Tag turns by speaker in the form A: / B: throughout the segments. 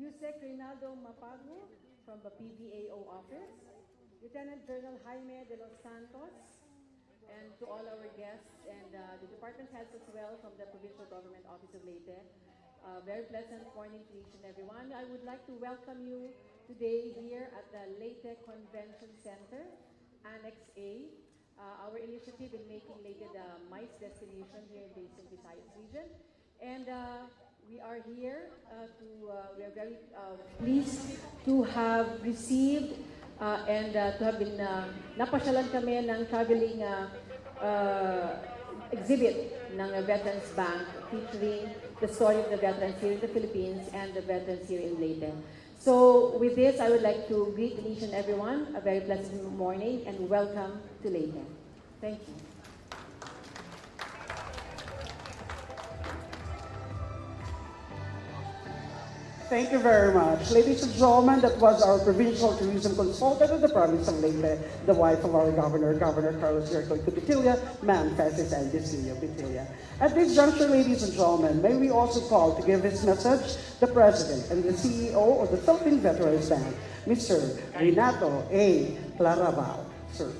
A: Yusek Reynaldo Mapago from the PVAO office, Lieutenant Colonel Jaime de los Santos, and to all our guests and the department heads as well from the Provincial Government Office of Leyte. Very pleasant morning to each and everyone. I would like to welcome you today here at the Leyte Convention Center, Annex A. Our initiative in making Leyte the MICE destination here in the Eastern Visayas region. And we are here we are very pleased to have received and to have been, napasyalan kami ng traveling exhibit ng Veterans Bank featuring the story of the veterans here in the Philippines and the veterans here in Leyte. So with this, I would like to greet each and everyone a very pleasant morning and welcome to Leyte. Thank you.
B: Thank you very much. Ladies and gentlemen, that was our provincial tourism consultant of the province of Leyte, the wife of our governor, Governor Carlos Yercoy Cubitilia, Ma'am Francis and Cecilia Cubitilia. At this juncture, ladies and gentlemen, may we also call to give his message the President and the CEO of the Philippine Veterans Bank, Mr. Renato A. Claraval. Sir.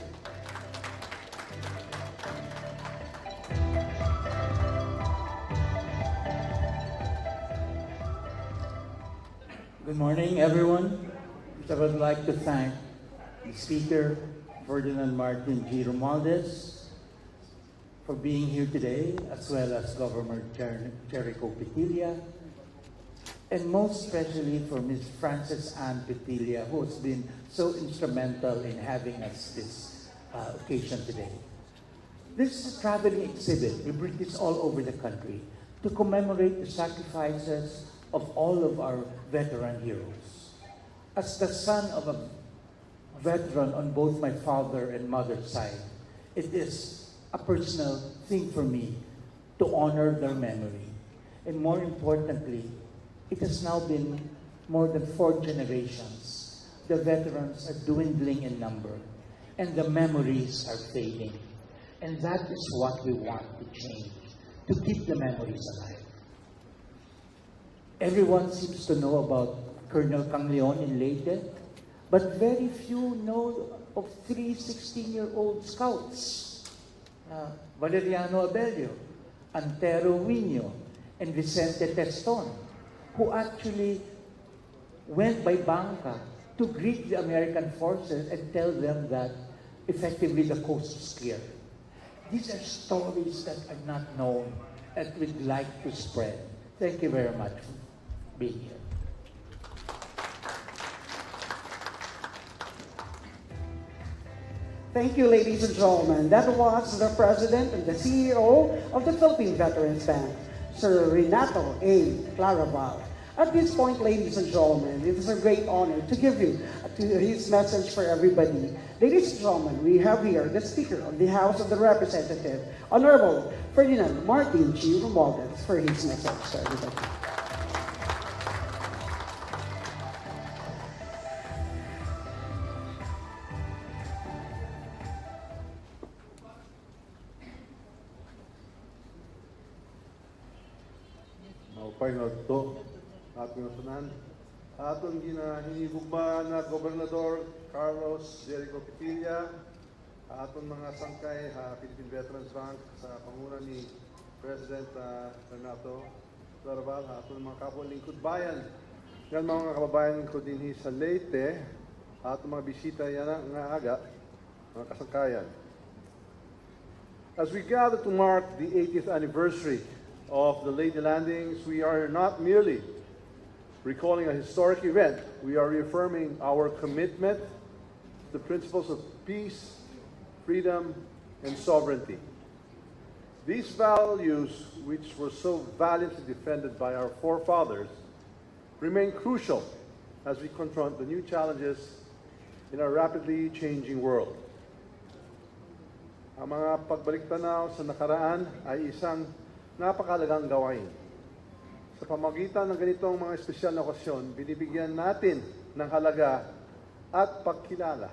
C: Good morning, everyone. I would like to thank the Speaker Ferdinand Martin G. Romualdez for being here today, as well as Governor Jericho Petilia, and most especially for Ms. Frances Ann Petilia, who has been so instrumental in having us this occasion today. This is a traveling exhibit. We bring this all over the country to commemorate the sacrifices of all of our veteran heroes. As the son of a veteran on both my father and mother's side, it is a personal thing for me to honor their memory. And more importantly, it has now been more than 4 generations. The veterans are dwindling in number, and the memories are fading. And that is what we want to change, to keep the memories alive. Everyone seems to know about Colonel Cangleon in Leyte, but very few know of 3 16-year-old scouts, Valeriano Abelio, Antero Wino, and Vicente Teston, who actually went by banca to greet the American forces and tell them that effectively the coast was clear. These are stories that are not known and we'd like to spread. Thank you very much for being here.
B: Thank you, ladies and gentlemen. That was the President and the CEO of the Philippine Veterans Bank, Sir Renato A. Claraval. At this point, ladies and gentlemen, it is a great honor to give you his message for everybody. Ladies and gentlemen, we have here the Speaker of the House of the Representatives, Honorable Ferdinand Martin G. Romualdez, for his message to everybody.
D: Final to ating nasunan. Atong hinihugma na Gobernador Carlos Jericho Petilia, atong mga sangkay Philippine Veterans Bank sa panguna ni President Renato Claraval, atong mga kapwa lingkod bayan. Yan mga kababayan ko din sa Leyte, atong mga bisita yan nga aga, mga kasangkayan. As we gather to mark the 80th anniversary of the Leyte landings, we are not merely recalling a historic event, we are reaffirming our commitment to the principles of peace, freedom, and sovereignty. These values, which were so valiantly defended by our forefathers, remain crucial as we confront the new challenges in our rapidly changing world. Ang mga pagbalik-tanaw sa nakaraan ay isang napakalagang gawain. Sa pamamagitan ng ganitong mga espesyal na okasyon, binibigyan natin ng halaga at pagkilala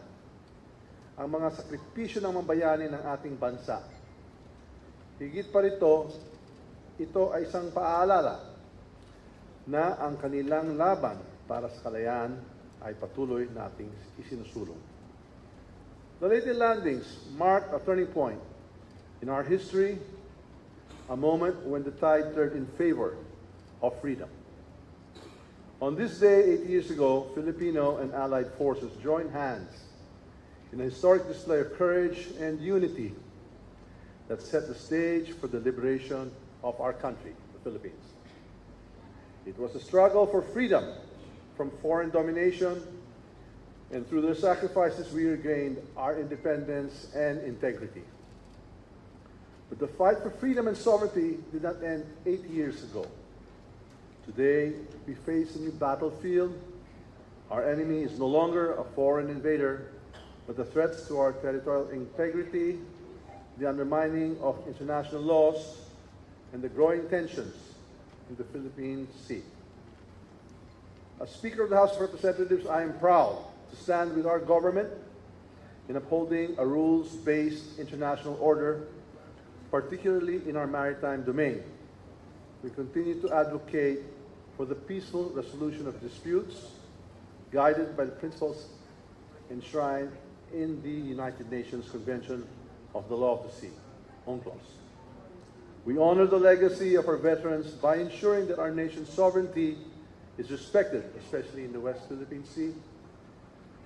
D: ang mga sakripisyo ng mambayani ng ating bansa. Higit pa rito, ito ay isang paalala na ang kanilang laban para sa kalayaan ay patuloy nating isinusulong. The Leyte landings marked a turning point in our history, a moment when the tide turned in favor of freedom. On this day, 8 years ago, Filipino and allied forces joined hands in a historic display of courage and unity that set the stage for the liberation of our country, the Philippines. It was a struggle for freedom from foreign domination, and through their sacrifices we regained our independence and integrity. But the fight for freedom and sovereignty did not end 8 years ago. Today, we face a new battlefield. Our enemy is no longer a foreign invader, but the threats to our territorial integrity, the undermining of international laws, and the growing tensions in the Philippine Sea. As Speaker of the House of Representatives, I am proud to stand with our government in upholding a rules-based international order, particularly in our maritime domain. We continue to advocate for the peaceful resolution of disputes, guided by the principles enshrined in the United Nations Convention of the Law of the Sea, UNCLOS. We honor the legacy of our veterans by ensuring that our nation's sovereignty is respected, especially in the West Philippine Sea.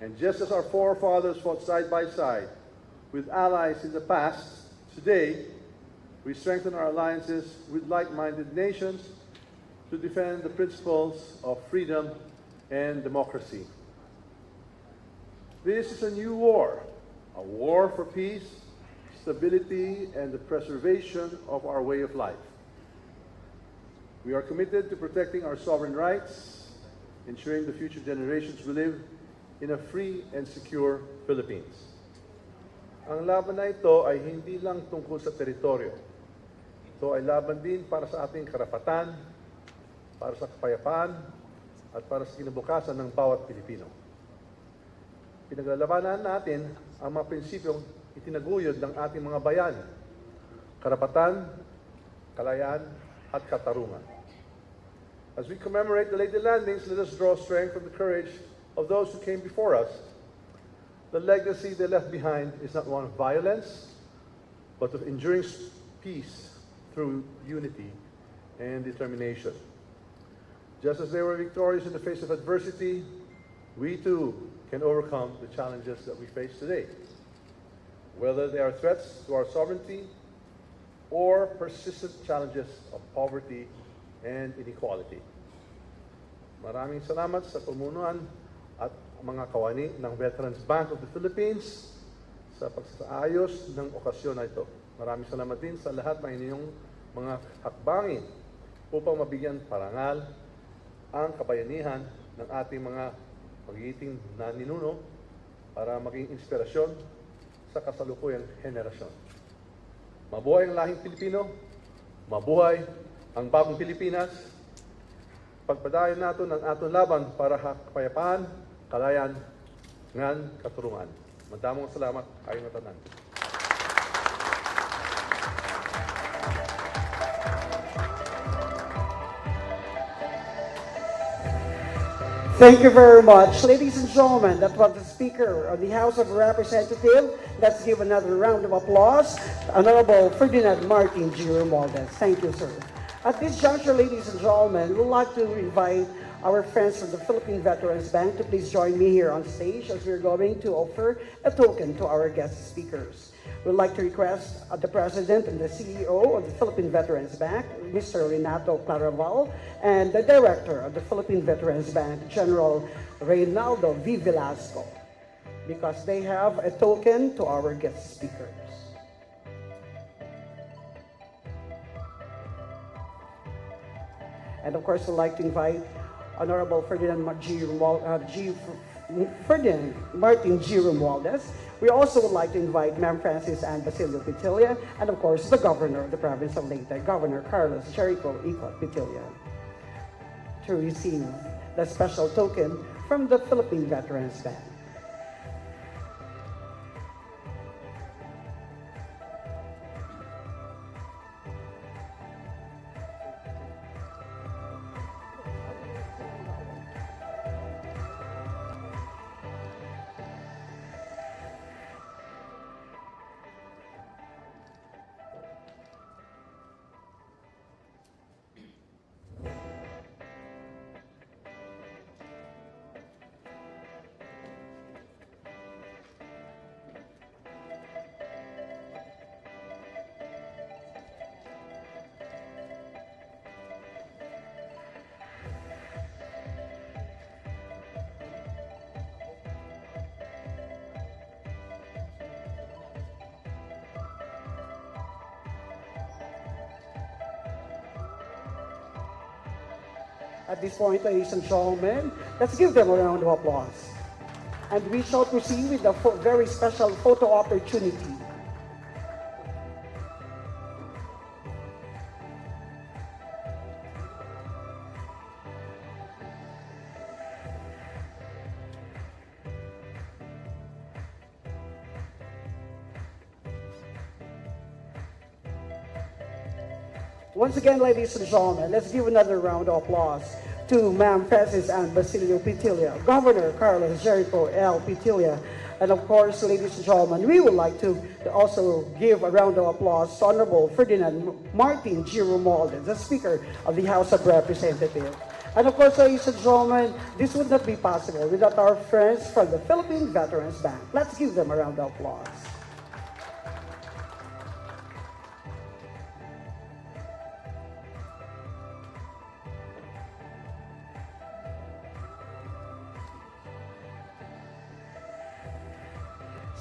D: And just as our forefathers fought side by side with allies in the past, today we strengthen our alliances with like-minded nations to defend the principles of freedom and democracy. This is a new war, a war for peace, stability, and the preservation of our way of life. We are committed to protecting our sovereign rights, ensuring the future generations will live in a free and secure Philippines. Ang laban na ito ay hindi lang tungkol sa teritoryo. Ito ay laban din para sa ating karapatan, para sa kapayapaan, at para sa kinabukasan ng bawat Pilipino. Pinaglalabanan natin ang mga prinsipyong itinaguyod ng ating mga bayan: karapatan, kalayaan, at katarungan. As we commemorate the Leyte landings, let us draw strength from the courage of those who came before us. The legacy they left behind is not one of violence, but of enduring peace through unity and determination. Just as they were victorious in the face of adversity, we too can overcome the challenges that we face today, whether they are threats to our sovereignty or persistent challenges of poverty and inequality. Maraming salamat sa pamunuan at mga kawani ng Veterans Bank of the Philippines sa pagsaayos ng okasyon na ito. Maraming salamat din sa lahat ng inyong mga hakbangin upang mabigyan parangal ang kabayanihan ng ating mga magigiting na ninuno para maging inspirasyon sa kasalukuyang henerasyon. Mabuhay ang lahing Pilipino, mabuhay ang bagong Pilipinas. Pagpadayon nato ng atong laban para kapayapaan, kalayan, ngan katurungan. Madamong salamat kayong tanan.
B: Thank you very much. Ladies and gentlemen, that was the Speaker of the House of Representatives. Let's give another round of applause. Honorable Ferdinand Martin G. Romualdez. Thank you, sir. At this juncture, ladies and gentlemen, we'd like to invite our friends from the Philippine Veterans Bank to please join me here on stage as we're going to offer a token to our guest speakers. We'd like to request the President and the CEO of the Philippine Veterans Bank, Mr. Renato Claraval, and the Director of the Philippine Veterans Bank, General Reynaldo V. Velasco, because they have a token to our guest speakers. And of course, I'd like to invite Honorable Ferdinand Martin G. Romualdez. We also would like to invite Ma'am Francis Ann Basilio Petilla, and of course, the Governor of the Province of Leyte, Governor Carlos Jericho Icot Petilla, to receive the special token from the Philippine Veterans Bank. At this point, ladies and gentlemen, let's give them a round of applause. And we shall proceed with a very special photo opportunity. Once again, ladies and gentlemen, let's give another round of applause to Ma'am Francis Ann Basilio Pitilla, Governor Carlos Jericho L. Pitilla, and of course, ladies and gentlemen, we would like to also give a round of applause to Honorable Ferdinand Martin G. Romualdez, the Speaker of the House of Representatives. And of course, ladies and gentlemen, this would not be possible without our friends from the Philippine Veterans Bank. Let's give them a round of applause.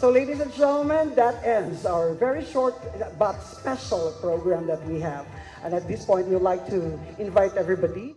B: So ladies and gentlemen, that ends our very short but special program that we have. And at this point, we would like to invite everybody